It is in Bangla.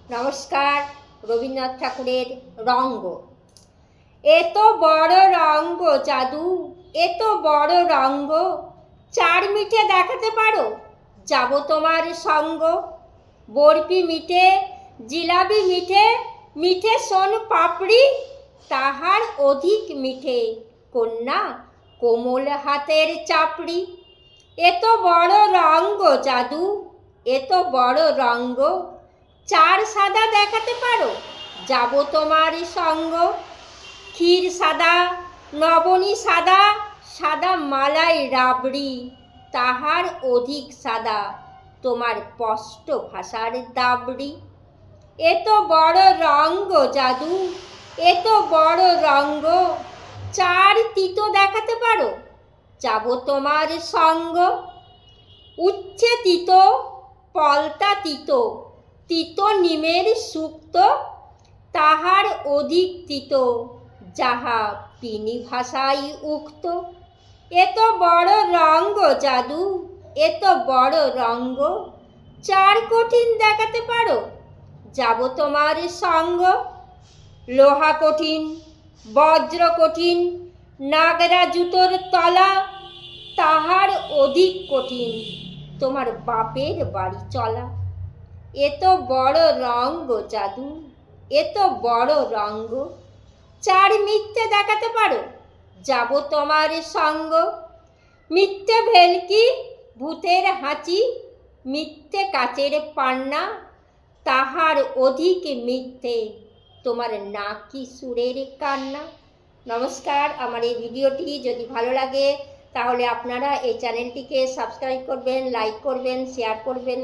নমস্কার। রবীন্দ্রনাথ ঠাকুরের রঙ্গ। এত বড় রঙ্গ জাদু, এত বড় রঙ্গ, চার মিঠে দেখাতে পারো, যাব তোমার সঙ্গ। বরফি মিঠে, জিলাপি মিঠে, মিঠে সোন পাপড়ি, তাহার অধিক মিঠে কন্যা কোমল হাতের চাপড়ি। এত বড় রঙ্গ জাদু, এত বড় রঙ্গ, চার সাদা দেখাতে পারো, যাব তোমার সঙ্গ। ক্ষীর সাদা, নবনী সাদা, সাদা মালাই রাবড়ি, তাহার অধিক সাদা তোমার স্পষ্ট ভাষার দাবড়ি। এত বড় রঙ্গ জাদু, এত বড় রঙ্গ, চার তিতো দেখাতে পারো, যাব তোমার সঙ্গ। উচ্ছে তিতো, পলতা তিতো, তিতো নিমের সুক্ত, তাহার অধিক তিতো যাহা পিনি ভাষায় উক্ত। এত বড় রঙ্গ জাদু, এত বড় রঙ্গ, চার কঠিন দেখাতে পারো, যাব তোমার সঙ্গ। লোহা কঠিন, বজ্র কঠিন, নাগরা জুতোর তলা, তাহার অধিক কঠিন তোমার বাপের বাড়ি চলা। এত বড় রঙ্গ জাদু, এত বড় রঙ্গ, চার মিথ্যে দেখাতে পারো, যাব তোমার সঙ্গ। মিথ্যে ভেলকি, ভূতের হাঁচি, মিথ্যে কাচের পান্না, তাহার অধিক মিথ্যে তোমার নাকি সুরের কান্না। নমস্কার। আমার এই ভিডিওটি যদি ভালো লাগে তাহলে আপনারা এই চ্যানেলটিকে সাবস্ক্রাইব করবেন, লাইক করবেন, শেয়ার করবেন।